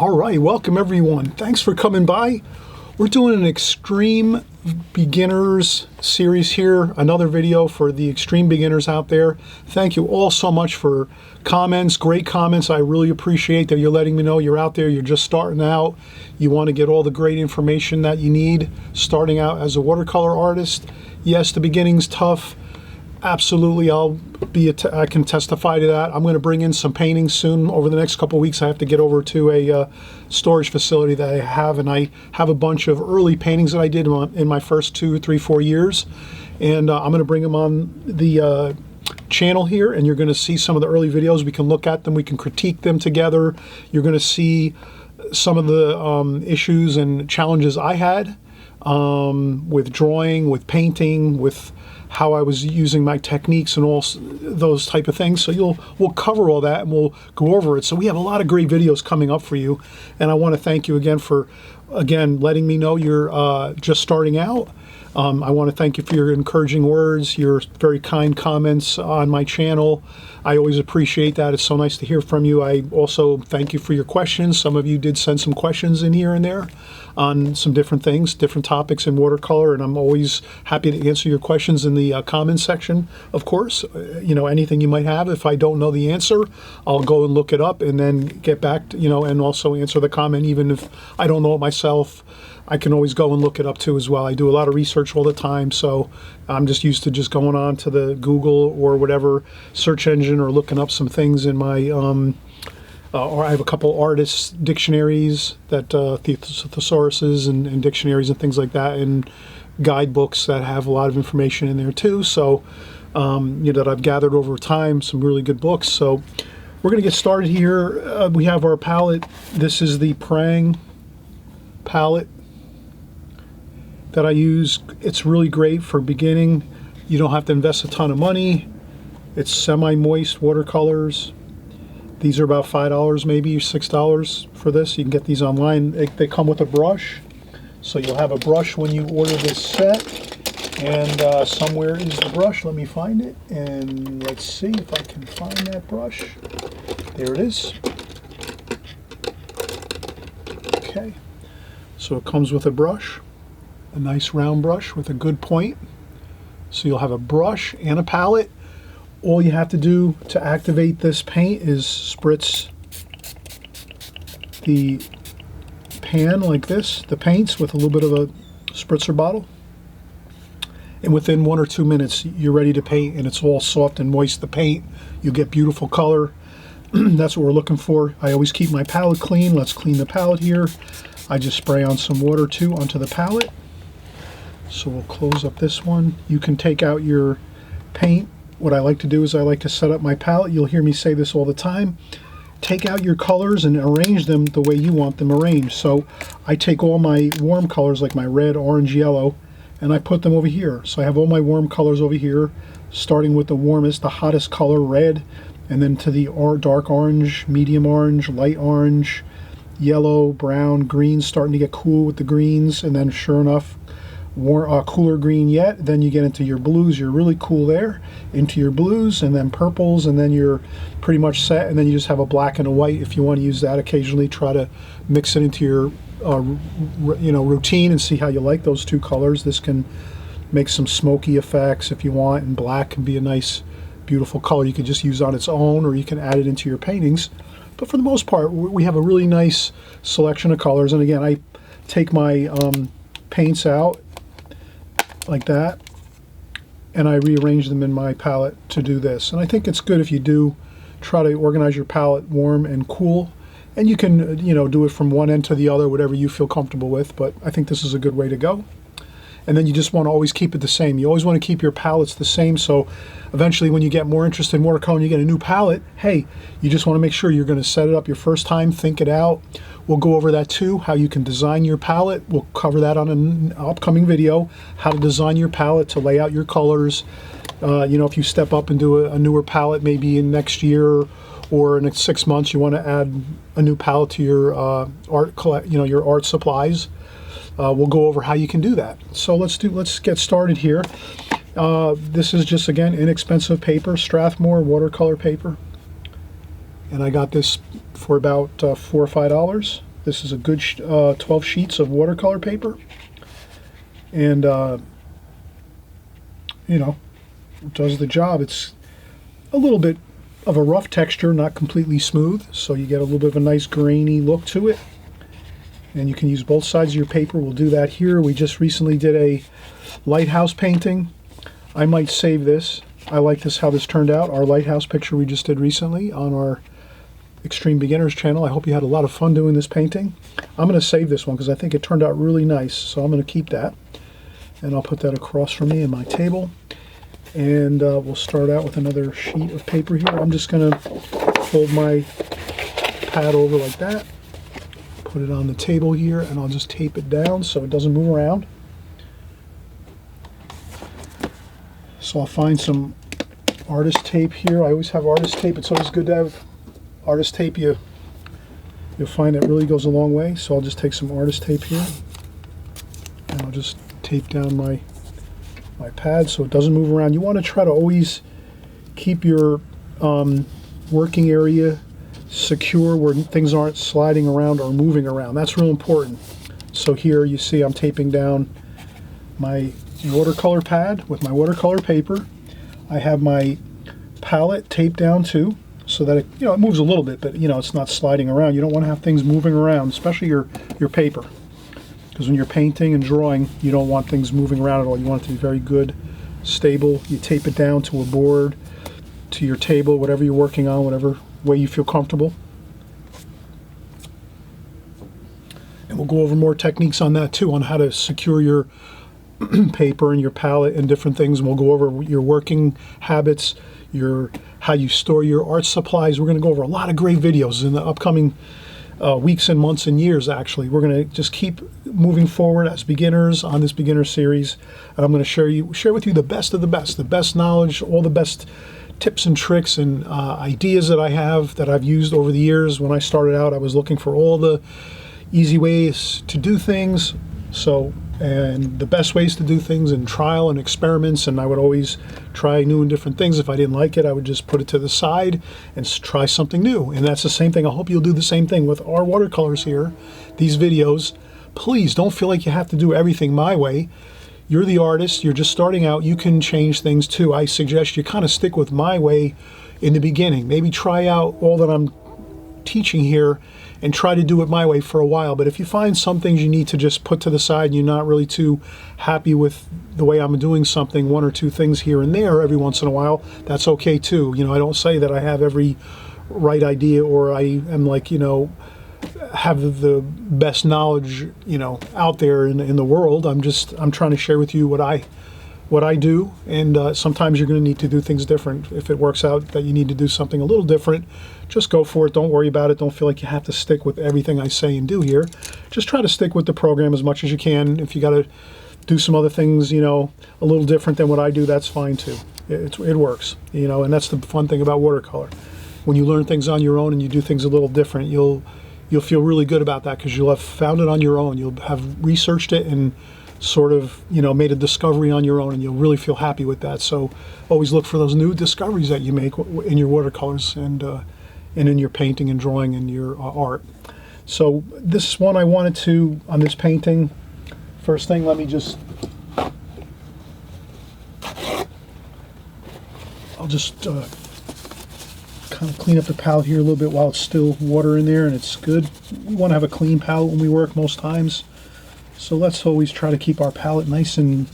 All right, welcome everyone. Thanks for coming by. We're doing an extreme beginners series here, another video for the extreme beginners out there. Thank you all so much for comments, great comments. I really appreciate that you're letting me know you're out there, you're just starting out. You want to get all the great information that you need starting out as a watercolor artist. Yes, the beginning's tough. Absolutely, I can testify to that. I'm going to bring in some paintings soon. Over the next couple of weeks, I have to get over to a storage facility that I have, and I have a bunch of early paintings that I did in my first 2, 3, 4 years, and I'm going to bring them on the channel here, and you're going to see some of the early videos. We can look at them, we can critique them together. You're going to see some of the issues and challenges I had with drawing, with painting, with how I was using my techniques and all those type of things. So we'll cover all that and we'll go over it. So we have a lot of great videos coming up for you, and I want to thank you again for letting me know you're just starting out. I want to thank you for your encouraging words, your very kind comments on my channel. I always appreciate that. It's so nice to hear from you. I also thank you for your questions. Some of you did send some questions in here and there on some different things, different topics in watercolor, and I'm always happy to answer your questions in the comment section, of course. Anything you might have. If I don't know the answer, I'll go and look it up and then get back, and also answer the comment. Even if I don't know it myself, I can always go and look it up too as well. I do a lot of research all the time, so I'm just used to just going on to the Google or whatever search engine or looking up some things in my, or I have a couple artists' dictionaries, that thesauruses and dictionaries and things like that, and guidebooks that have a lot of information in there too. So, that I've gathered over time, some really good books. So we're going to get started here. We have our palette. This is the Prang palette that I use. It's really great for beginning. You don't have to invest a ton of money. It's semi-moist watercolors. These are about $5, maybe $6 for this. You can get these online. They come with a brush, so you'll have a brush when you order this set. And somewhere is the brush. Let me find it, and let's see if I can find that brush. There it is. Okay, so it comes with a brush, a nice round brush with a good point. So you'll have a brush and a palette. All you have to do to activate this paint is spritz the pan like this, the paints, with a little bit of a spritzer bottle. And within 1 or 2 minutes, you're ready to paint, and it's all soft and moist, the paint. You get beautiful color. That's what we're looking for. I always keep my palette clean. Let's clean the palette here. I just spray on some water too onto the palette. So we'll close up this one. You can take out your paint. What I like to do is I like to set up my palette. You'll hear me say this all the time. Take out your colors and arrange them the way you want them arranged. So I take all my warm colors, like my red, orange, yellow, and I put them over here. So I have all my warm colors over here, starting with the warmest, the hottest color, red, and then to the dark orange, medium orange, light orange, yellow, brown, green, starting to get cool with the greens, and then sure enough, cooler green yet. Then you get into your blues. You're really cool there, into your blues, and then purples, and then you're pretty much set. And then you just have a black and a white. If you want to use that occasionally, try to mix it into your routine and see how you like those two colors. This can make some smoky effects if you want, and black can be a nice beautiful color you could just use on its own, or you can add it into your paintings. But for the most part, we have a really nice selection of colors. And again, I take my paints out like that, and I rearrange them in my palette to do this. And I think it's good if you do try to organize your palette warm and cool, and you can do it from one end to the other, whatever you feel comfortable with. But I think this is a good way to go. And then you just want to always keep it the same. You always want to keep your palettes the same, so eventually when you get more interested in watercolor and you get a new palette, hey, you just want to make sure you're going to set it up your first time, think it out. We'll go over that too, how you can design your palette. We'll cover that on an upcoming video, how to design your palette, to lay out your colors. If you step up and do a newer palette maybe in next year or in 6 months, you want to add a new palette to your your art supplies. We'll go over how you can do that. So let's get started here. This is just, again, inexpensive paper, Strathmore watercolor paper, and I got this for about $4 or $5. This is a good 12 sheets of watercolor paper, and you know, it does the job. It's a little bit of a rough texture, not completely smooth, so you get a little bit of a nice grainy look to it. And you can use both sides of your paper. We'll do that here. We just recently did a lighthouse painting. I might save this. I like this, how this turned out. Our lighthouse picture we just did recently on our Extreme Beginners channel. I hope you had a lot of fun doing this painting. I'm going to save this one because I think it turned out really nice, so I'm going to keep that. And I'll put that across from me in my table. And we'll start out with another sheet of paper here. I'm just going to fold my pad over like that. Put it on the table here, and I'll just tape it down so it doesn't move around. So I'll find some artist tape here. I always have artist tape. It's always good to have artist tape. You'll find it really goes a long way. So I'll just take some artist tape here, and I'll just tape down my pad so it doesn't move around. You want to try to always keep your working area secure where things aren't sliding around or moving around. That's real important. So here you see I'm taping down my watercolor pad with my watercolor paper. I have my palette taped down too, so that it moves a little bit, but it's not sliding around. You don't want to have things moving around, especially your paper, because when you're painting and drawing, you don't want things moving around at all. You want it to be very good, stable. You tape it down to a board, to your table, whatever you're working on, whatever way you feel comfortable. And we'll go over more techniques on that too, on how to secure your paper and your palette and different things. And we'll go over your working habits, how you store your art supplies. We're going to go over a lot of great videos in the upcoming weeks and months and years. Actually, we're going to just keep moving forward as beginners on this beginner series, and I'm going to share with you the best of the best knowledge, all the best tips and tricks and ideas that I have that I've used over the years. When I started out, I was looking for all the easy ways to do things, and the best ways to do things, and trial and experiments, and I would always try new and different things. If I didn't like it, I would just put it to the side and try something new. And that's the same thing. I hope you'll do the same thing with our watercolors here, these videos. Please don't feel like you have to do everything my way. You're the artist, you're just starting out, you can change things too. I suggest you kind of stick with my way in the beginning. Maybe try out all that I'm teaching here and try to do it my way for a while. But if you find some things you need to just put to the side and you're not really too happy with the way I'm doing something, one or two things here and there every once in a while, that's okay too. I don't say that I have every right idea, or I am like, have the best knowledge, out there in the world. I'm trying to share with you what I do, and sometimes you're going to need to do things different. If it works out that you need to do something a little different, just go for it. Don't worry about it. Don't feel like you have to stick with everything I say and do here. Just try to stick with the program as much as you can. If you got to do some other things, a little different than what I do, that's fine too. It works, and that's the fun thing about watercolor. When you learn things on your own and you do things a little different, you'll feel really good about that, because you'll have found it on your own. You'll have researched it and sort of, made a discovery on your own, and you'll really feel happy with that. So always look for those new discoveries that you make in your watercolors and in your painting and drawing and your art. So this one I wanted to, on this painting, first thing, let me just, I'll just kind of clean up the palette here a little bit while it's still water in there and it's good. We want to have a clean palette when we work most times. So let's always try to keep our palette nice and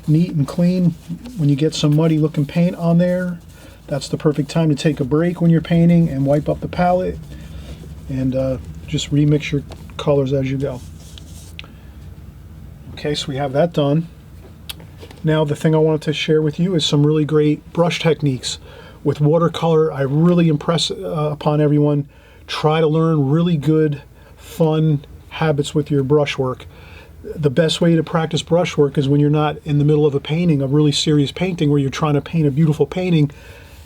neat and clean. When you get some muddy looking paint on there, that's the perfect time to take a break when you're painting and wipe up the palette and just remix your colors as you go. Okay, so we have that done. Now the thing I wanted to share with you is some really great brush techniques. With watercolor, I really impress upon everyone, try to learn really good, fun habits with your brushwork. The best way to practice brushwork is when you're not in the middle of a painting, a really serious painting where you're trying to paint a beautiful painting,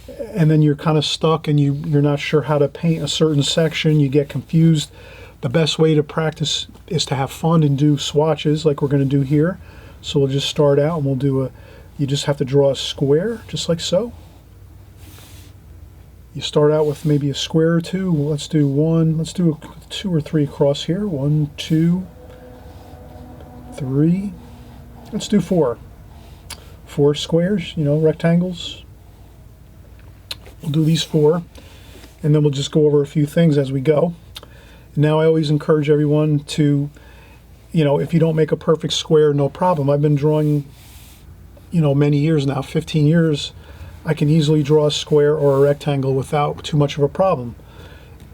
and then you're kind of stuck and you're not sure how to paint a certain section, you get confused. The best way to practice is to have fun and do swatches like we're going to do here. So we'll just start out and we'll do you just have to draw a square just like so. You start out with maybe a square or two. Well, let's do one. Let's do 2 or 3 across here. 1, 2, 3. Let's do 4. 4 squares, you know, rectangles. We'll do these 4, and then we'll just go over a few things as we go. Now I always encourage everyone to, you know, if you don't make a perfect square, no problem. I've been drawing, you know, many years now, 15 years. I can easily draw a square or a rectangle without too much of a problem.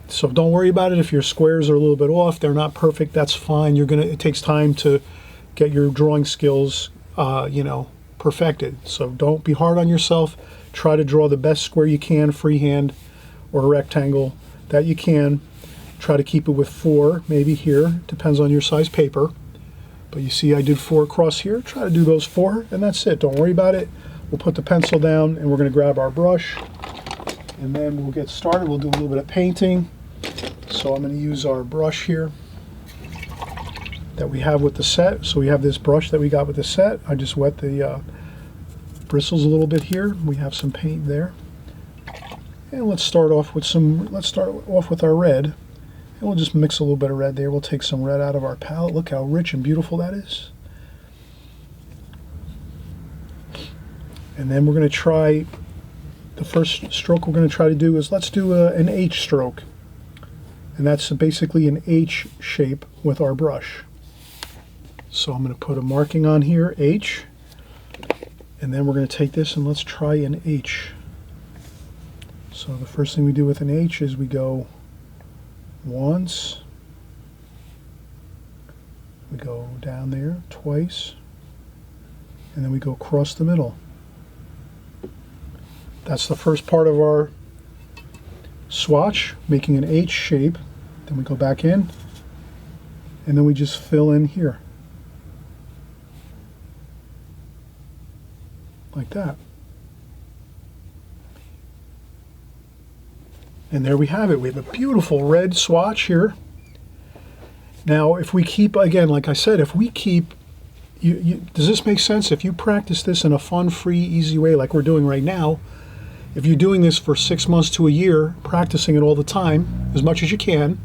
So don't worry about it. If your squares are a little bit off, they're not perfect, that's fine. It takes time to get your drawing skills, you know, perfected. So don't be hard on yourself. Try to draw the best square you can, freehand or rectangle that you can. Try to keep it with 4, maybe here, depends on your size paper. But you see I did 4 across here. Try to do those 4, and that's it. Don't worry about it. We'll put the pencil down, and we're going to grab our brush, and then we'll get started. We'll do a little bit of painting. So I'm going to use our brush here that we have with the set. So we have this brush that we got with the set. I just wet the bristles a little bit here. We have some paint there. And let's start off with our red. And we'll just mix a little bit of red there. We'll take some red out of our palette. Look how rich and beautiful that is. And then we're going to try, the first stroke we're going to try to do is, let's do an H stroke. And that's basically an H shape with our brush. So I'm going to put a marking on here, H. And then we're going to take this and let's try an H. So the first thing we do with an H is we go once, we go down there twice, and then we go across the middle. That's the first part of our swatch, making an H shape. Then we go back in, and then we just fill in here. Like that. And there we have it. We have a beautiful red swatch here. Now, if we keep, again, like I said, if we keep, does this make sense? If you practice this in a fun, free, easy way like we're doing right now, if you're doing this for 6 months to a year, practicing it all the time, as much as you can,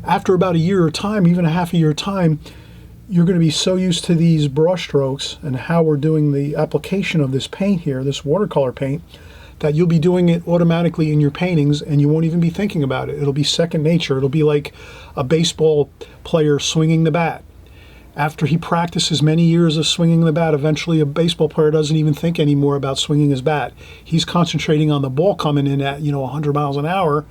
after about a year of time, even a half a year time, you're going to be so used to these brush strokes and how we're doing the application of this paint here, this watercolor paint, that you'll be doing it automatically in your paintings and you won't even be thinking about it. It'll be second nature. It'll be like a baseball player swinging the bat. After he practices many years of swinging the bat, eventually a baseball player doesn't even think anymore about swinging his bat. He's concentrating on the ball coming in at, 100 miles an hour,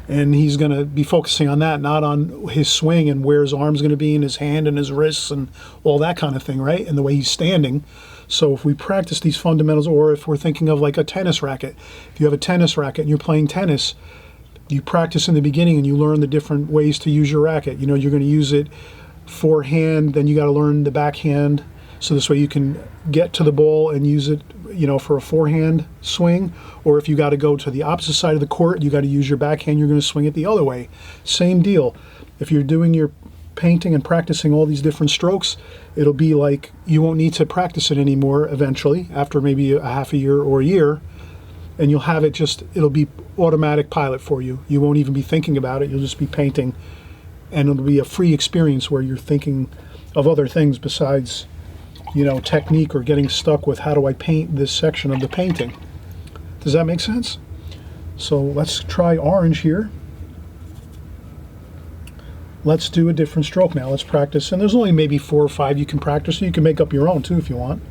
and he's going to be focusing on that, not on his swing and where his arm's going to be and his hand and his wrists and all that kind of thing, right? And the way he's standing. So if we practice these fundamentals, or if we're thinking of like a tennis racket, if you have a tennis racket and you're playing tennis, you practice in the beginning and you learn the different ways to use your racket. You're going to use it forehand, then you got to learn the backhand, so this way you can get to the ball and use it, for a forehand swing. Or if you got to go to the opposite side of the court, you got to use your backhand, you're going to swing it the other way. Same deal. If you're doing your painting and practicing all these different strokes, it'll be like you won't need to practice it anymore eventually, after maybe a half a year or a year, and you'll have it it'll be automatic pilot for you. You won't even be thinking about it, you'll just be painting, and it'll be a free experience where you're thinking of other things besides, technique, or getting stuck with how do I paint this section of the painting. Does that make sense? So let's try orange here. Let's do a different stroke now. Let's practice. And there's only maybe 4 or 5 you can practice. So you can make up your own too if you want.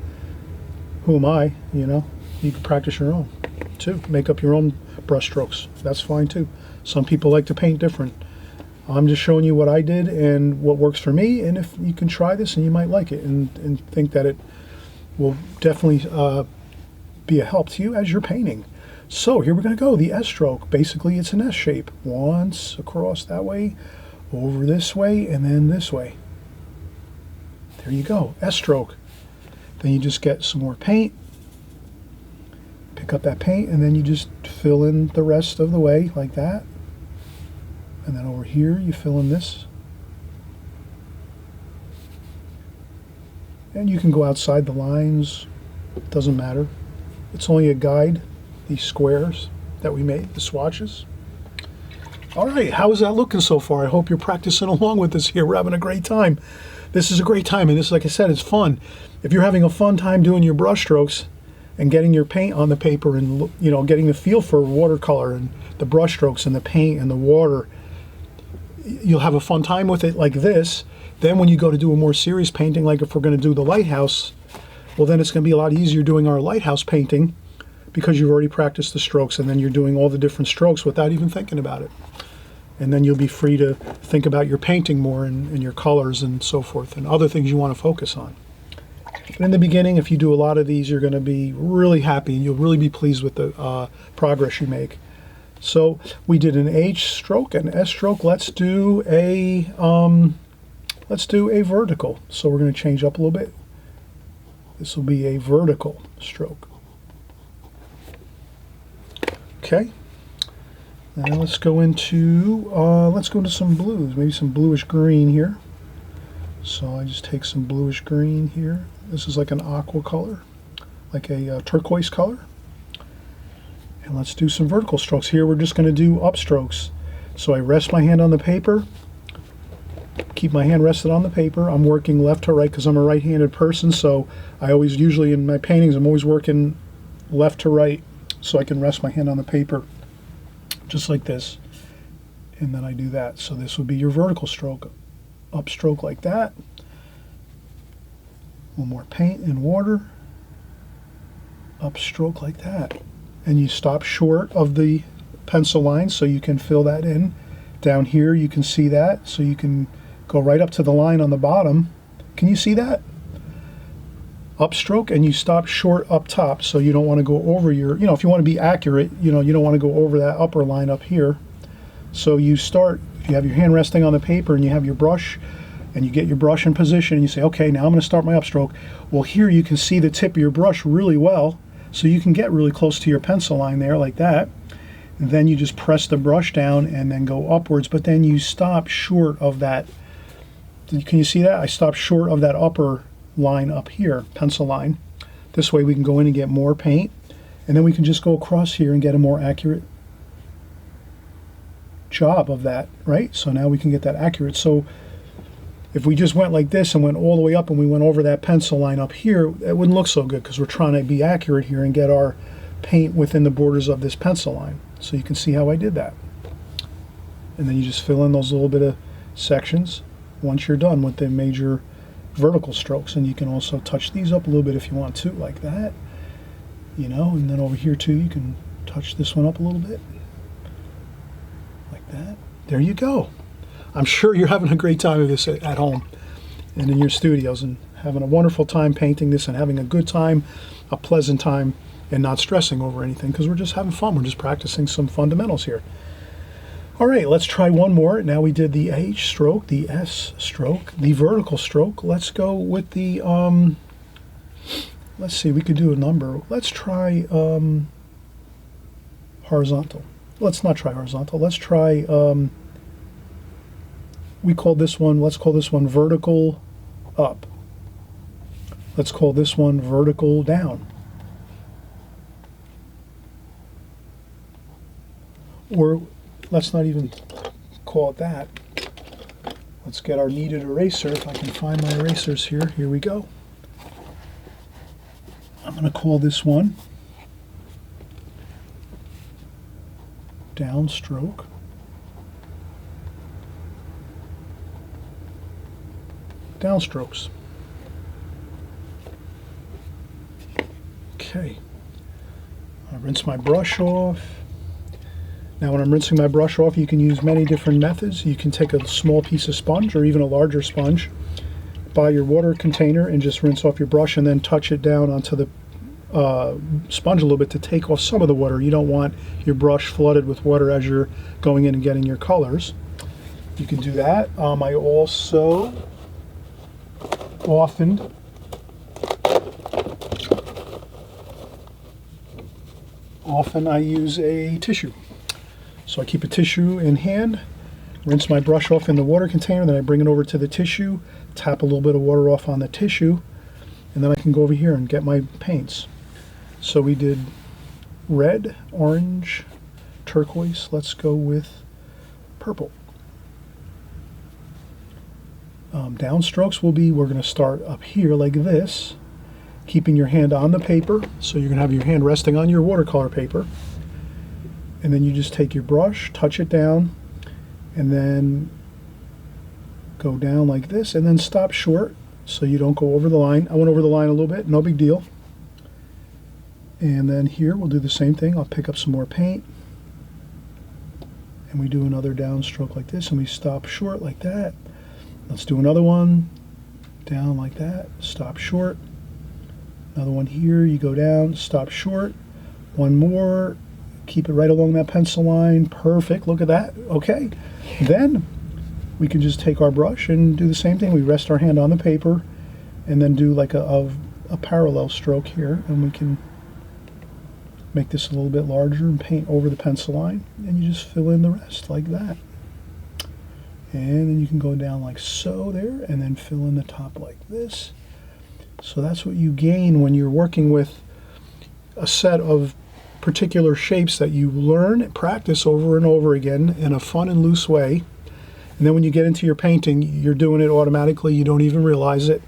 Who am I? You can practice your own too. Make up your own brush strokes. That's fine too. Some people like to paint different. I'm just showing you what I did and what works for me. And if you can try this and you might like it and think that it will definitely be a help to you as you're painting. So here we're going to go. The S stroke. Basically, it's an S shape. Once across that way, over this way, and then this way. There you go, S stroke. Then you just get some more paint, pick up that paint, and then you just fill in the rest of the way like that. And then over here you fill in this. And you can go outside the lines, doesn't matter. It's only a guide, these squares. that we made, the swatches. All right, how is that looking so far? I hope you're practicing along with us here. We're having a great time. This is a great time, and this, like I said, is fun. If you're having a fun time doing your brush strokes and getting your paint on the paper and, you know, getting the feel for watercolor and the brush strokes and the paint and the water, you'll have a fun time with it like this. Then when you go to do a more serious painting, like if we're going to do the lighthouse, well, then it's going to be a lot easier doing our lighthouse painting because you've already practiced the strokes, and then you're doing all the different strokes without even thinking about it. And then you'll be free to think about your painting more and your colors and so forth and other things you want to focus on. But in the beginning, if you do a lot of these, you're going to be really happy and you'll really be pleased with the progress you make. So we did an H stroke and S stroke. Let's do a vertical. So we're going to change up a little bit. This will be a vertical stroke. Okay. Now let's go into some blues, maybe some bluish green here. So I just take some bluish green here. This is like an aqua color, like a turquoise color. And let's do some vertical strokes. Here we're just going to do up strokes. So I rest my hand on the paper, keep my hand rested on the paper. I'm working left to right because I'm a right-handed person, so I always, usually in my paintings, I'm always working left to right so I can rest my hand on the paper. Just like this, and then I do that. So this would be your vertical stroke, up stroke like that. One more paint and water, up stroke like that. And you stop short of the pencil line so you can fill that in. Down here you can see that, so you can go right up to the line on the bottom. Can you see that? Upstroke, and you stop short up top, so you don't want to go over your, you know, if you want to be accurate, you know, you don't want to go over that upper line up here. So you start, if you have your hand resting on the paper and you have your brush, and you get your brush in position and you say, okay, now I'm going to start my upstroke. Well, here you can see the tip of your brush really well, so you can get really close to your pencil line there like that. And then you just press the brush down and then go upwards, but then you stop short of that. Can you see that? I stopped short of that upper line up here, pencil line. This way we can go in and get more paint, and then we can just go across here and get a more accurate job of that, right? So now we can get that accurate. So if we just went like this and went all the way up and we went over that pencil line up here, it wouldn't look so good because we're trying to be accurate here and get our paint within the borders of this pencil line. So you can see how I did that. And then you just fill in those little bit of sections once you're done with the major vertical strokes. And you can also touch these up a little bit if you want to, like that, you know. And then over here too, you can touch this one up a little bit like that. There you go. I'm sure you're having a great time with this at home and in your studios, and having a wonderful time painting this and having a good time, a pleasant time, and not stressing over anything because we're just having fun. We're just practicing some fundamentals here. All right, let's try one more. Now we did the H stroke, the S stroke, the vertical stroke. Let's go with the, let's see, we could do a number. Let's try horizontal. Let's not try horizontal. Let's try, we call this one, let's call this one vertical up. Let's call this one vertical down. Or let's not even call it that. Let's get our kneaded eraser. If I can find my erasers here. Here we go. I'm going to call this one downstroke. Downstrokes. Okay. I rinse my brush off. Now when I'm rinsing my brush off, you can use many different methods. You can take a small piece of sponge or even a larger sponge by your water container and just rinse off your brush and then touch it down onto the sponge a little bit to take off some of the water. You don't want your brush flooded with water as you're going in and getting your colors. You can do that. I also often I use a tissue. So I keep a tissue in hand, rinse my brush off in the water container, then I bring it over to the tissue, tap a little bit of water off on the tissue, and then I can go over here and get my paints. So we did red, orange, turquoise. Let's go with purple. Downstrokes will be, we're going to start up here like this, keeping your hand on the paper. So you're going to have your hand resting on your watercolor paper. And then you just take your brush, touch it down, and then go down like this, and then stop short so you don't go over the line. I went over the line a little bit, no big deal. And then here we'll do the same thing. I'll pick up some more paint, and we do another downstroke like this, and we stop short like that. Let's do another one, down like that, stop short. Another one here, you go down, stop short. One more, keep it right along that pencil line. Perfect, look at that. Okay, then we can just take our brush and do the same thing. We rest our hand on the paper and then do like a parallel stroke here, and we can make this a little bit larger and paint over the pencil line, and you just fill in the rest like that. And then you can go down like so there, and then fill in the top like this. So that's what you gain when you're working with a set of particular shapes that you learn and practice over and over again in a fun and loose way. And then when you get into your painting, you're doing it automatically. You don't even realize it.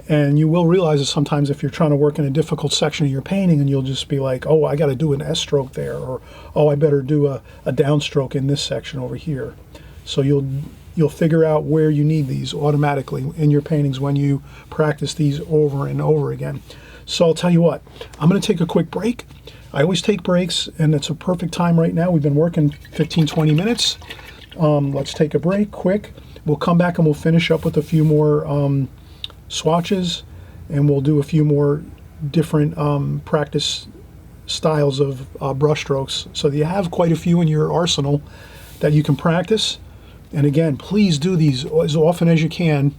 And you will realize it sometimes if you're trying to work in a difficult section of your painting, and you'll just be like, oh, I got to do an S stroke there, or oh, I better do a downstroke in this section over here. So you'll figure out where you need these automatically in your paintings when you practice these over and over again. So I'll tell you what, I'm going to take a quick break. I always take breaks, and it's a perfect time right now. We've been working 15-20 minutes. Let's take a break quick. We'll come back and we'll finish up with a few more swatches, and we'll do a few more different practice styles of brushstrokes, so that you have quite a few in your arsenal that you can practice. And again, please do these as often as you can.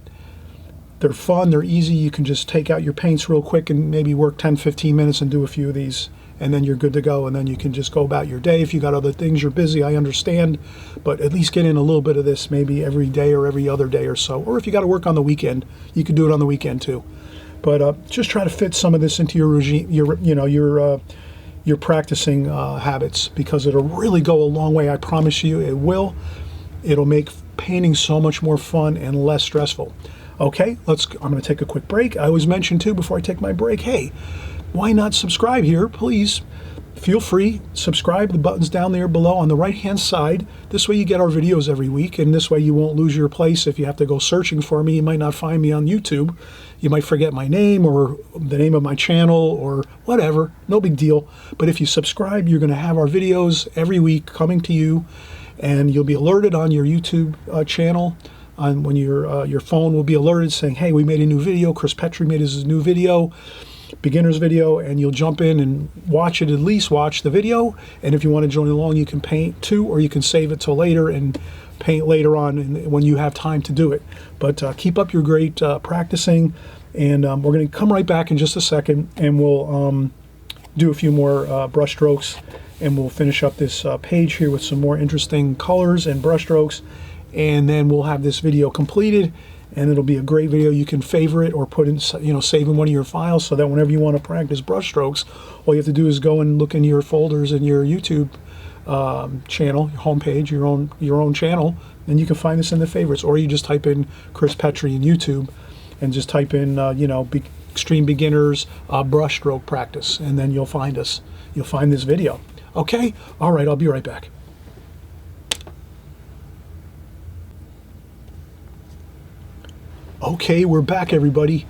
They're fun, they're easy. You can just take out your paints real quick and maybe work 10-15 minutes and do a few of these, and then you're good to go, and then you can just go about your day. If you got other things, you're busy, I understand, but at least get in a little bit of this maybe every day or every other day or so. Or if you got to work on the weekend, you can do it on the weekend too. But just try to fit some of this into your regime, your practicing habits, because it'll really go a long way. I promise you it will. It'll make painting so much more fun and less stressful. Okay, I'm going to take a quick break. I always mention too before I take my break, hey, why not subscribe here? Please feel free, subscribe. The button's down there below on the right hand side. This way you get our videos every week, and this way you won't lose your place. If you have to go searching for me, you might not find me on YouTube. You might forget my name or the name of my channel or whatever, no big deal. But if you subscribe, you're going to have our videos every week coming to you, and you'll be alerted on your YouTube channel. When your phone will be alerted saying, hey, we made a new video, Chris Petri made his new video, beginner's video, and you'll jump in and watch it, at least watch the video. And if you want to join along, you can paint too, or you can save it till later and paint later on when you have time to do it. But keep up your great practicing, and we're going to come right back in just a second, and we'll do a few more brush strokes, and we'll finish up this page here with some more interesting colors and brush strokes, and then we'll have this video completed, and it'll be a great video. You can favorite or put in, save in one of your files, so that whenever you want to practice brush strokes, all you have to do is go and look in your folders in your YouTube channel, your homepage, your own channel, and you can find this in the favorites. Or you just type in Chris Petri in YouTube, and just type in extreme beginners brush stroke practice, and then you'll find us. You'll find this video. Okay, all right, I'll be right back. Okay, we're back, everybody.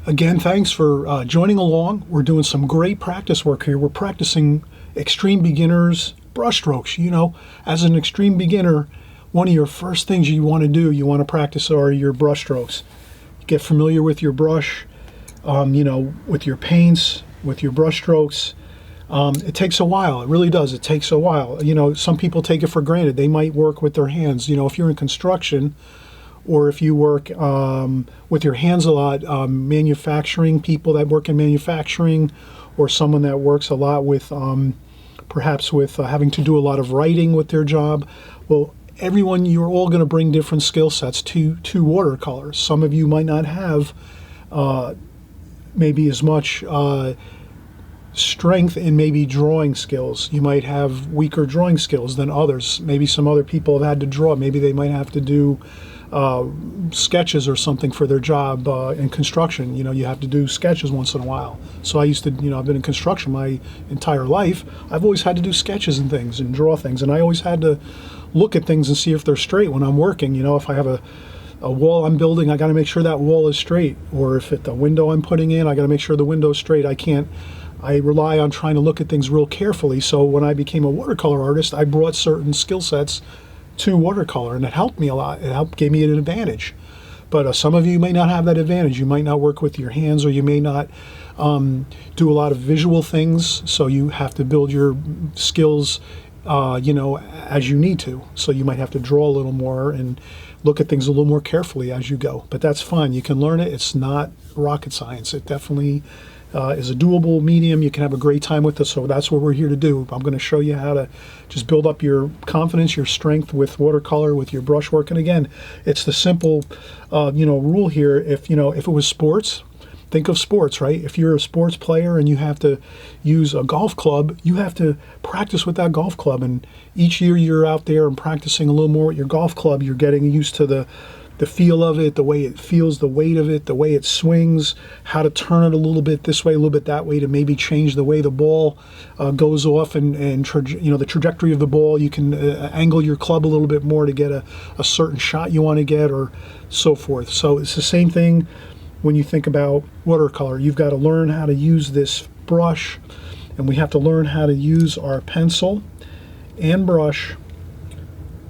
Again, thanks for joining along. We're doing some great practice work here. We're practicing extreme beginners brush strokes. As an extreme beginner, one of your first things you want to do, you want to practice are your brush strokes. Get familiar with your brush, with your paints, with your brush strokes. It takes a while. It really does. It takes a while. Some people take it for granted. They might work with their hands. If you're in construction, or if you work with your hands a lot, manufacturing, people that work in manufacturing, or someone that works a lot with, perhaps with having to do a lot of writing with their job. Well, everyone, you're all going to bring different skill sets to watercolors. Some of you might not have maybe as much strength in maybe drawing skills. You might have weaker drawing skills than others. Maybe some other people have had to draw. Maybe they might have to do sketches or something for their job in construction. You know, you have to do sketches once in a while. So I used to, you know, I've been in construction my entire life. I've always had to do sketches and things and draw things, and I always had to look at things and see if they're straight when I'm working. You know, if I have a wall I'm building, I got to make sure that wall is straight. Or if it's a window I'm putting in, I got to make sure the window's straight. I rely on trying to look at things real carefully. So when I became a watercolor artist, I brought certain skill sets to watercolor, and it helped me a lot. Gave me an advantage. But some of you may not have that advantage. You might not work with your hands, or you may not do a lot of visual things. So you have to build your skills, you know, as you need to. So you might have to draw a little more and look at things a little more carefully as you go. But that's fine. You can learn it. It's not rocket science. It definitely is a doable medium. You can have a great time with it. So that's what we're here to do. I'm going to show you how to just build up your confidence, your strength with watercolor, with your brushwork. And again, it's the simple, you know, rule here. If it was sports, think of sports, right? If you're a sports player and you have to use a golf club, you have to practice with that golf club. And each year you're out there and practicing a little more with your golf club. You're getting used to the feel of it, the way it feels, the weight of it, the way it swings, how to turn it a little bit this way, a little bit that way to maybe change the way the ball goes off and you know, the trajectory of the ball. You can angle your club a little bit more to get a certain shot you want to get, or so forth. So it's the same thing when you think about watercolor. You've got to learn how to use this brush, and we have to learn how to use our pencil and brush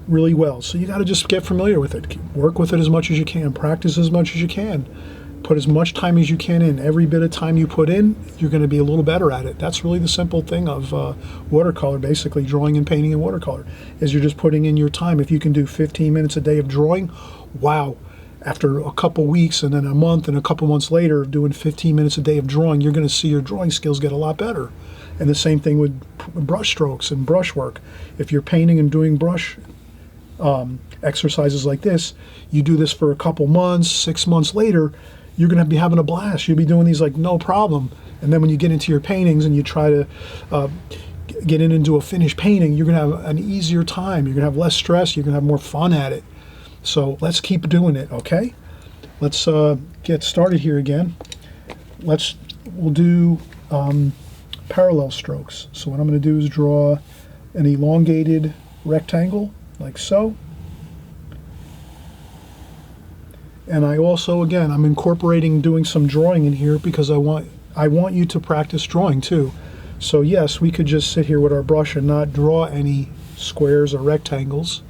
really well. So you got to just get familiar with it. Work with it as much as you can. Practice as much as you can. Put as much time as you can in. Every bit of time you put in, you're going to be a little better at it. That's really the simple thing of watercolor, basically drawing and painting in watercolor, is you're just putting in your time. If you can do 15 minutes a day of drawing, wow. After a couple weeks and then a month and a couple months later of doing 15 minutes a day of drawing, you're going to see your drawing skills get a lot better. And the same thing with brush strokes and brushwork. If you're painting and doing brush exercises like this, you do this for a couple months, 6 months later, you're going to be having a blast. You'll be doing these like no problem. And then when you get into your paintings and you try to get into a finished painting, you're going to have an easier time. You're going to have less stress. You're going to have more fun at it. So let's keep doing it, okay? Let's get started here again. We'll do parallel strokes. So what I'm going to do is draw an elongated rectangle like so. And I also, again, I'm incorporating doing some drawing in here because I want you to practice drawing too. So yes, we could just sit here with our brush and not draw any squares or rectangles.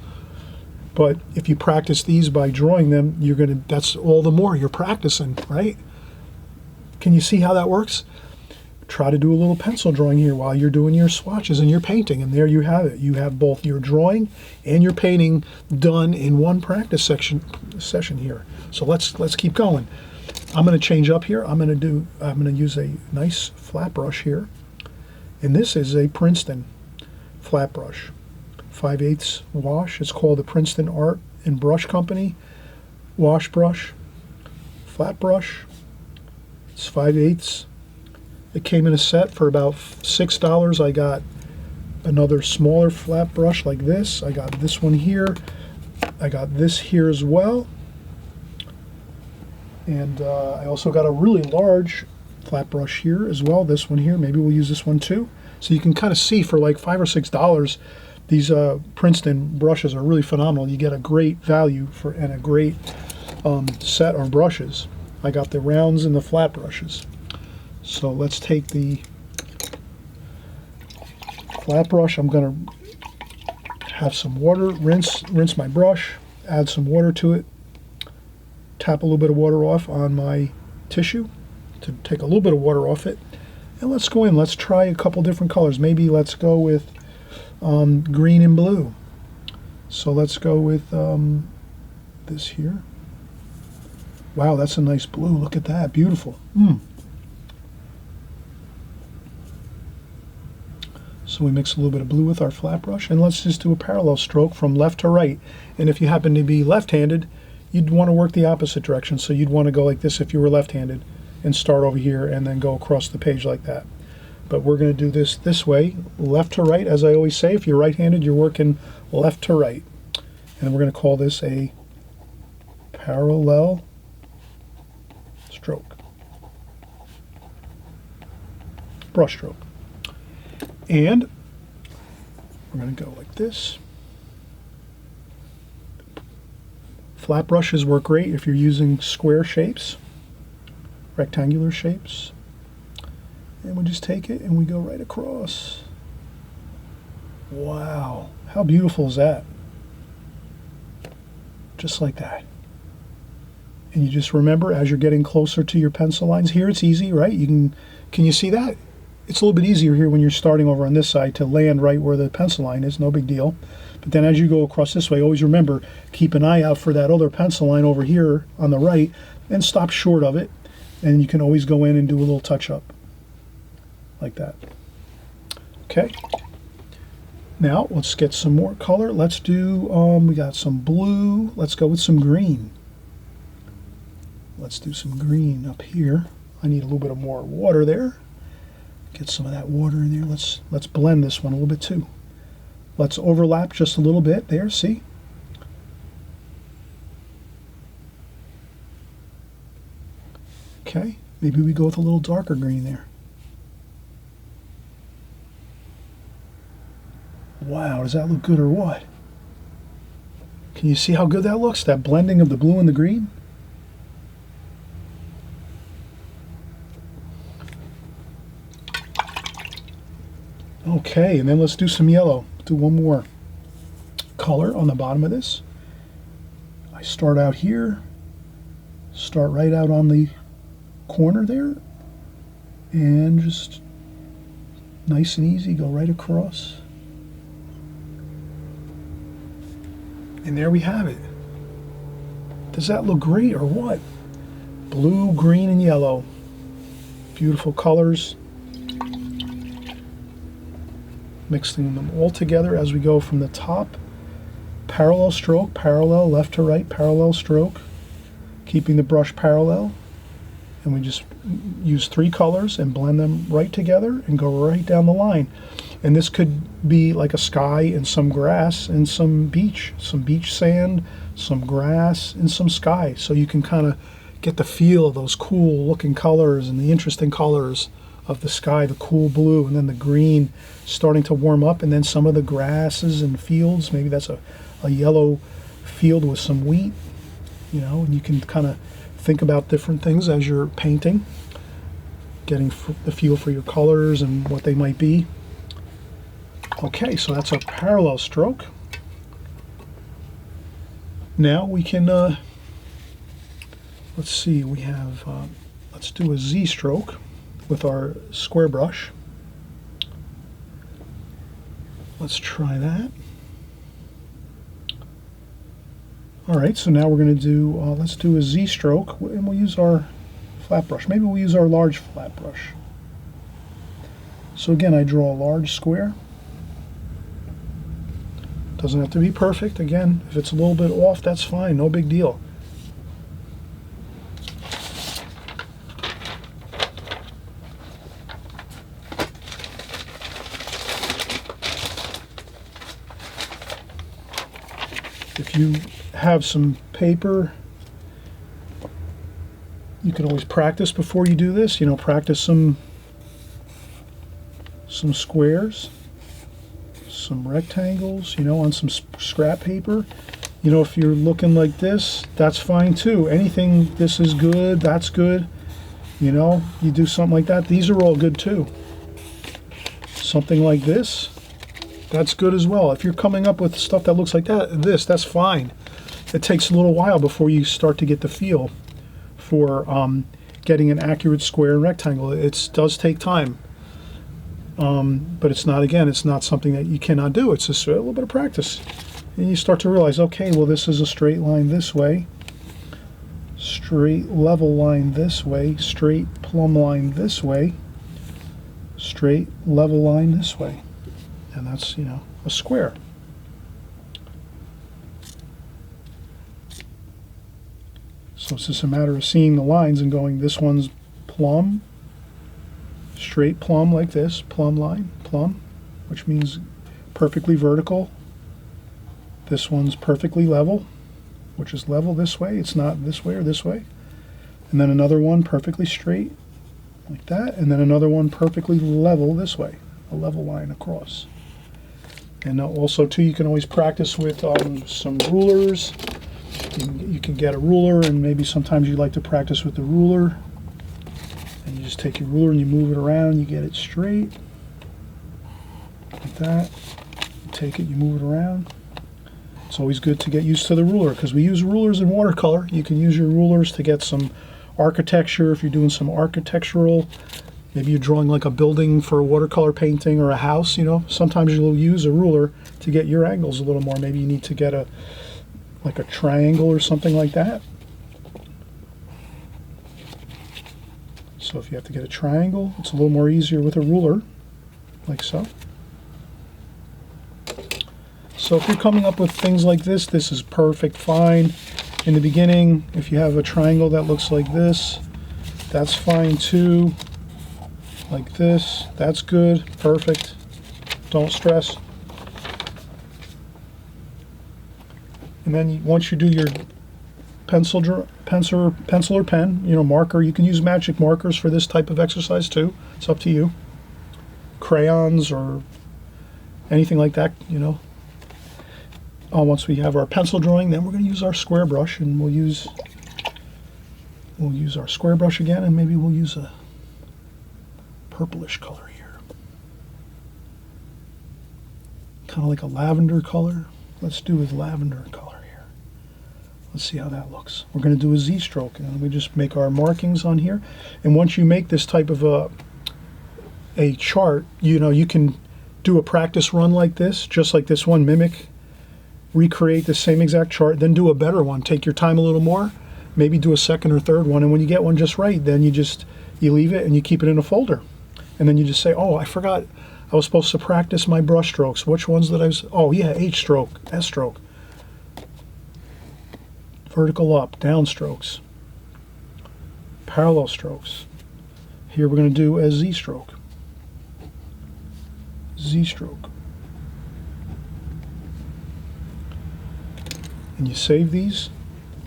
But if you practice these by drawing them, that's all the more you're practicing, right? Can you see how that works? Try to do a little pencil drawing here while you're doing your swatches and your painting, and there you have it. You have both your drawing and your painting done in one practice session here. So let's keep going. I'm going to change up here. I'm going to use a nice flat brush here, and this is a Princeton flat brush, 5/8 wash. It's called the Princeton Art and Brush Company wash brush, flat brush. It's 5/8. It came in a set for about $6. I got another smaller flat brush like this. I got this one here. I got this here as well. And I also got a really large flat brush here as well. This one here. Maybe we'll use this one too. So you can kind of see for like $5 or $6, these Princeton brushes are really phenomenal. You get a great value and a great set of brushes. I got the rounds and the flat brushes. So let's take the flat brush. I'm going to have some water, rinse my brush, add some water to it, tap a little bit of water off on my tissue to take a little bit of water off it. And let's go in. Let's try a couple different colors. Maybe let's go with green and blue. So let's go with this here. Wow, that's a nice blue. Look at that. Beautiful. So we mix a little bit of blue with our flat brush, and let's just do a parallel stroke from left to right. And if you happen to be left-handed, you'd want to work the opposite direction. So you'd want to go like this if you were left-handed and start over here and then go across the page like that. but we're going to do this way, left to right. As I always say, if you're right-handed, you're working left to right. And we're going to call this a parallel stroke, brush stroke. And we're going to go like this. Flat brushes work great if you're using square shapes, rectangular shapes. And we just take it and we go right across. Wow, how beautiful is that? Just like that. And you just remember, as you're getting closer to your pencil lines, here it's easy, right? Can you see that? It's a little bit easier here when you're starting over on this side to land right where the pencil line is, no big deal. But then as you go across this way, always remember, keep an eye out for that other pencil line over here on the right and stop short of it. And you can always go in and do a little touch up like that. Okay. Now let's get some more color. Let's do, we got some blue. Let's go with some green. Let's do some green up here. I need a little bit of more water there. Get some of that water in there. Let's blend this one a little bit too. Let's overlap just a little bit there, see? Okay, maybe we go with a little darker green there. Wow, does that look good or what? Can you see how good that looks? That blending of the blue and the green? Okay, and then let's do some yellow. Do one more color on the bottom of this. I start out here, start right out on the corner there, and just nice and easy, go right across. And there we have it. Does that look great or what? Blue, green, and yellow. Beautiful colors. Mixing them all together as we go from the top. Parallel stroke, parallel, left to right, parallel stroke. Keeping the brush parallel. And we just use 3 colors and blend them right together and go right down the line. And this could be like a sky and some grass and some beach sand, some grass and some sky. So you can kind of get the feel of those cool looking colors and the interesting colors of the sky, the cool blue, and then the green starting to warm up, and then some of the grasses and fields. Maybe that's a yellow field with some wheat, you know, and you can kind of think about different things as you're painting, getting the feel for your colors and what they might be. Okay, so that's our parallel stroke. Now we can, let's see, we have, let's do a Z stroke with our square brush. Let's try that. All right, so now we're going to do, let's do a Z stroke, and we'll use our flat brush. Maybe we'll use our large flat brush. So again, I draw a large square. Doesn't have to be perfect. Again, if it's a little bit off, that's fine, no big deal. If you have some paper, you can always practice before you do this. You know, practice some squares, some rectangles, you know, on some scrap paper. You know, if you're looking like this, that's fine too. Anything, this is good, that's good. You know, you do something like that. These are all good too. Something like this, that's good as well. If you're coming up with stuff that looks like that, that's fine. It takes a little while before you start to get the feel for getting an accurate square and rectangle. It does take time. But it's not, again, it's not something that you cannot do. It's just a little bit of practice. And you start to realize, okay, well, this is a straight line this way, straight level line this way, straight plumb line this way, straight level line this way. And that's, you know, a square. So it's just a matter of seeing the lines and going, this one's plumb, straight plumb like this, plumb line, plumb, which means perfectly vertical. This one's perfectly level, which is level this way. It's not this way or this way. And then another one perfectly straight, like that. And then another one perfectly level this way, a level line across. And also, too, you can always practice with some rulers. You can get a ruler, and maybe sometimes you like to practice with the ruler. And you just take your ruler and you move it around, you get it straight, like that. You take it, you move it around. It's always good to get used to the ruler because we use rulers in watercolor. You can use your rulers to get some architecture if you're doing some architectural. Maybe you're drawing like a building for a watercolor painting or a house, you know. Sometimes you'll use a ruler to get your angles a little more. Maybe you need to get like a triangle or something like that. So if you have to get a triangle, it's a little more easier with a ruler, like so. So if you're coming up with things like this is perfect, fine. In the beginning, if you have a triangle that looks like this, that's fine too. Like this, that's good, perfect. Don't stress. And then once you do your pencil or pen, you know, marker, you can use magic markers for this type of exercise too. It's up to you. Crayons or anything like that, you know. Once we have our pencil drawing, then we're going to use our square brush, and we'll use our square brush again, and maybe we'll use a purplish color here, kind of like a lavender color. Let's do a lavender color here. Let's see how that looks. We're going to do a Z stroke, and we just make our markings on here. And once you make this type of a chart, you know, you can do a practice run like this, just like this one, mimic, recreate the same exact chart, then do a better one. Take your time a little more, maybe do a second or third one, and when you get one just right, then you leave it and you keep it in a folder. And then you just say, oh, I forgot, I was supposed to practice my brush strokes. Which ones did I was, oh yeah, H stroke, S stroke, vertical up, down strokes, parallel strokes. Here we're going to do a Z stroke, Z stroke. And you save these,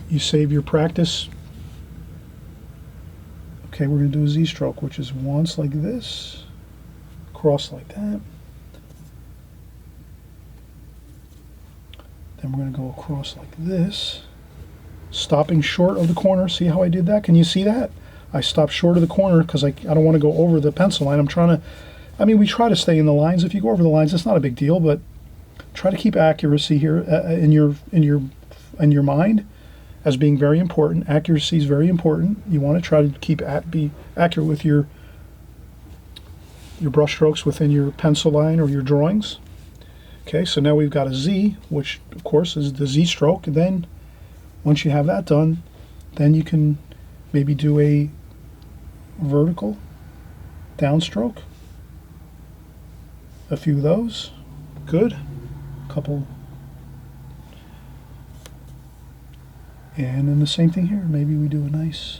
you save your practice. Okay, we're going to do a Z stroke, which is once like this, cross like that. Then we're going to go across like this, stopping short of the corner. See how I did that? Can you see that? I stopped short of the corner because I don't want to go over the pencil line. I'm trying to, I mean, we try to stay in the lines. If you go over the lines, it's not a big deal, but try to keep accuracy here in your mind as being very important. Accuracy is very important. You want to try to be accurate with your brush strokes within your pencil line or your drawings. Okay, so now we've got a Z, which of course is the Z stroke. And then once you have that done, then you can maybe do a vertical downstroke. A few of those. Good. Couple. And then the same thing here. Maybe we do a nice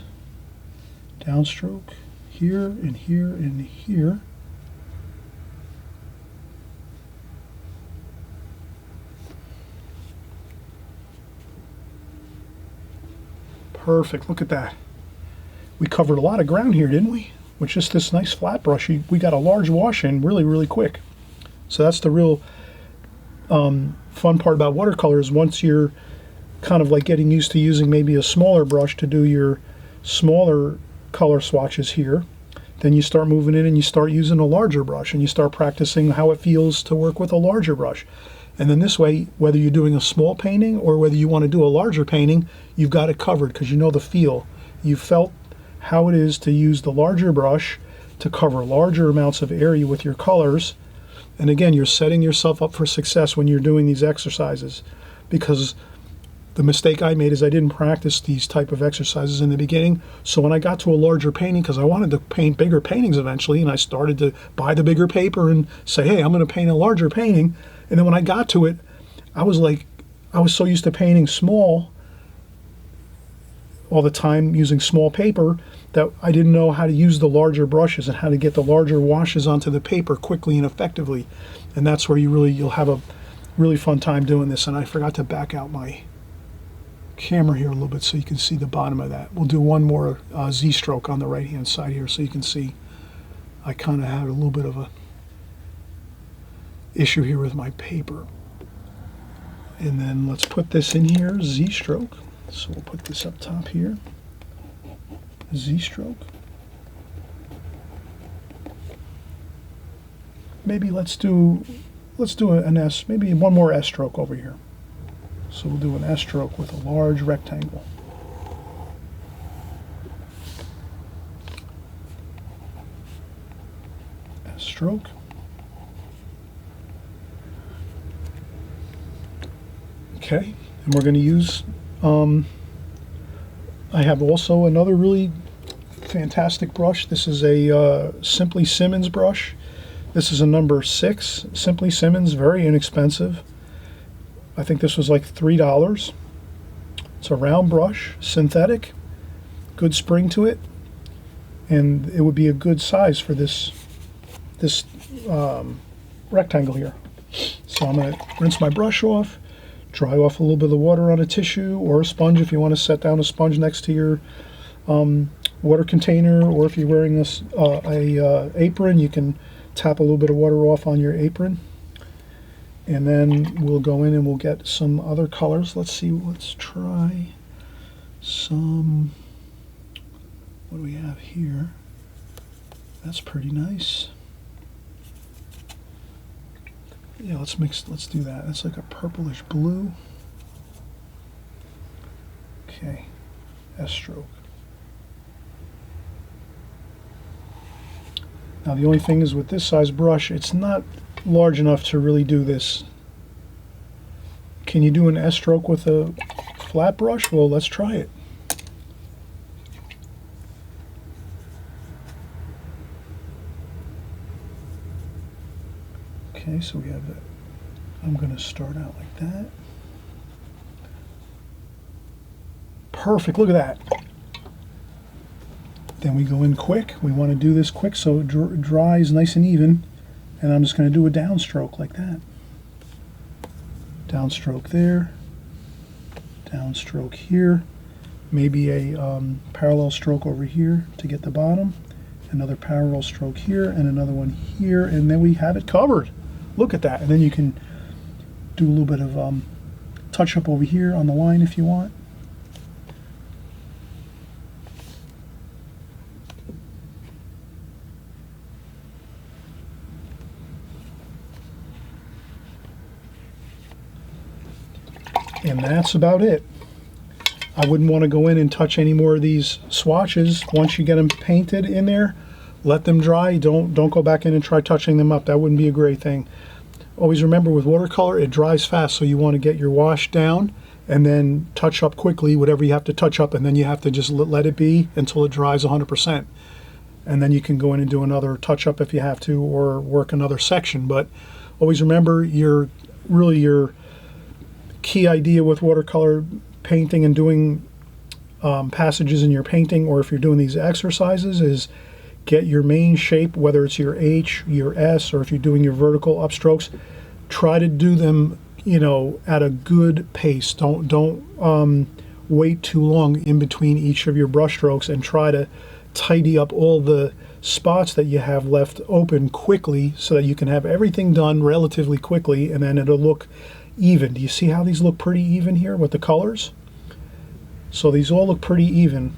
downstroke here and here and here. Perfect. Look at that. We covered a lot of ground here, didn't we? With just this nice flat brush. We got a large wash in really, really quick. So that's the real fun part about watercolors. Once you're kind of like getting used to using maybe a smaller brush to do your smaller color swatches here, then you start moving in and you start using a larger brush and you start practicing how it feels to work with a larger brush. And then this way, whether you're doing a small painting or whether you want to do a larger painting, you've got it covered because you know the feel. You felt how it is to use the larger brush to cover larger amounts of area with your colors. And again, you're setting yourself up for success when you're doing these exercises, because the mistake I made is I didn't practice these type of exercises in the beginning. So when I got to a larger painting, because I wanted to paint bigger paintings eventually, and I started to buy the bigger paper and say, hey, I'm going to paint a larger painting. And then when I got to it, I was so used to painting small all the time using small paper, that I didn't know how to use the larger brushes and how to get the larger washes onto the paper quickly and effectively. And that's where you'll have a really fun time doing this. And I forgot to back out my camera here a little bit so you can see the bottom of that. We'll do one more Z stroke on the right hand side here so you can see I kind of had a little bit of a issue here with my paper. And then let's put this in here, Z stroke. So we'll put this up top here, Z stroke. Maybe let's do an S, maybe one more S stroke over here. So we'll do an S stroke with a large rectangle. S stroke. Okay, and we're going to use, I have also another really fantastic brush. This is a Simply Simmons brush. This is a number 6, Simply Simmons, very inexpensive. I think this was like $3. It's a round brush, synthetic, good spring to it, and it would be a good size for this rectangle here. So I'm going to rinse my brush off, dry off a little bit of the water on a tissue or a sponge if you want to set down a sponge next to your water container, or if you're wearing a apron, you can tap a little bit of water off on your apron. And then we'll go in and we'll get some other colors. Let's see, let's try some, what do we have here? That's pretty nice. Yeah, let's do that. That's like a purplish blue. Okay, S stroke. Now the only thing is with this size brush, it's not large enough to really do this. Can you do an S stroke with a flat brush? Well, let's try it. Okay, so we have that. I'm going to start out like that. Perfect, look at that. Then we go in quick. We want to do this quick so it dries nice and even. And I'm just going to do a downstroke like that. Downstroke there. Downstroke here. Maybe a parallel stroke over here to get the bottom. Another parallel stroke here and another one here. And then we have it covered. Look at that. And then you can do a little bit of touch up over here on the line if you want. And that's about it. I wouldn't want to go in and touch any more of these swatches. Once you get them painted in there, let them dry. Don't go back in and try touching them up. That wouldn't be a great thing. Always remember with watercolor, it dries fast, so you want to get your wash down and then touch up quickly whatever you have to touch up, and then you have to just let it be until it dries 100%. And then you can go in and do another touch up if you have to, or work another section. But always remember, your key idea with watercolor painting and doing passages in your painting, or if you're doing these exercises, is get your main shape, whether it's your H, your S, or if you're doing your vertical upstrokes, try to do them, you know, at a good pace. Don't wait too long in between each of your brush strokes, and try to tidy up all the spots that you have left open quickly so that you can have everything done relatively quickly, and then it'll look even. Do you see how these look pretty even here with the colors? So these all look pretty even.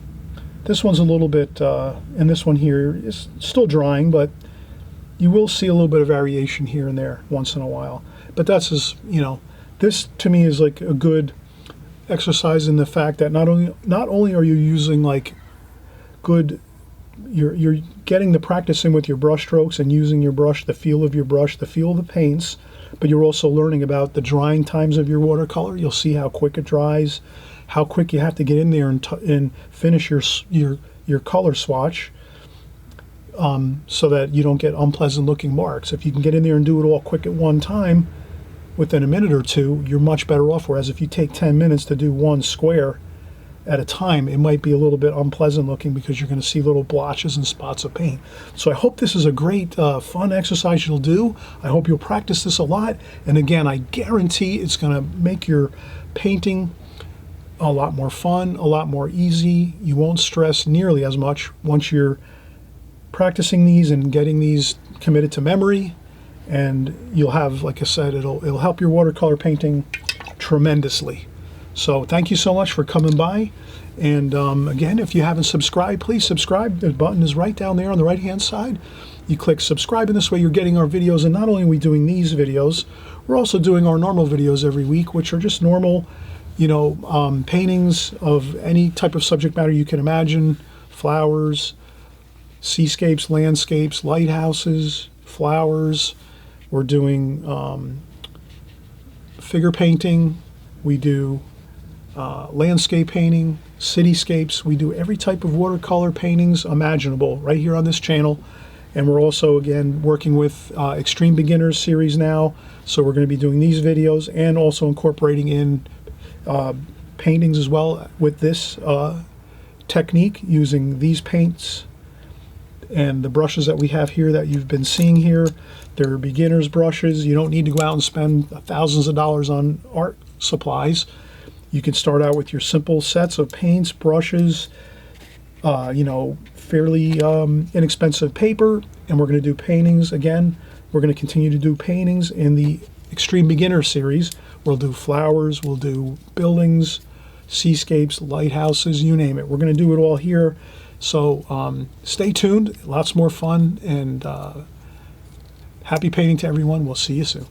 This one's a little bit, and this one here is still drying, but you will see a little bit of variation here and there once in a while. But that's just, you know, this to me is like a good exercise in the fact that not only are you using like good, you're getting the practice in with your brush strokes and using your brush, the feel of your brush, the feel of the paints, but you're also learning about the drying times of your watercolor. You'll see how quick it dries, how quick you have to get in there and finish your color swatch, so that you don't get unpleasant looking marks. If you can get in there and do it all quick at one time, within a minute or two, you're much better off. Whereas if you take 10 minutes to do one square, at a time, it might be a little bit unpleasant looking because you're going to see little blotches and spots of paint. So I hope this is a great fun exercise you'll do. I hope you'll practice this a lot. And again, I guarantee it's going to make your painting a lot more fun, a lot more easy. You won't stress nearly as much once you're practicing these and getting these committed to memory. And you'll have, like I said, it'll help your watercolor painting tremendously. So thank you so much for coming by. And again, if you haven't subscribed, please subscribe. The button is right down there on the right hand side. You click subscribe, and this way you're getting our videos. And not only are we doing these videos, we're also doing our normal videos every week, which are just normal, paintings of any type of subject matter you can imagine. Flowers, seascapes, landscapes, lighthouses, flowers. We're doing figure painting. We do landscape painting, cityscapes. We do every type of watercolor paintings imaginable right here on this channel. And we're also, again, working with Extreme Beginners series now. So we're going to be doing these videos and also incorporating in paintings as well with this technique, using these paints and the brushes that we have here that you've been seeing here. They're beginner's brushes. You don't need to go out and spend thousands of dollars on art supplies. You can start out with your simple sets of paints, brushes, fairly inexpensive paper, and we're going to do paintings. Again, we're going to continue to do paintings in the Extreme Beginner series. We'll do flowers, we'll do buildings, seascapes, lighthouses, you name it. We're going to do it all here. So stay tuned, lots more fun, and happy painting to everyone. We'll see you soon.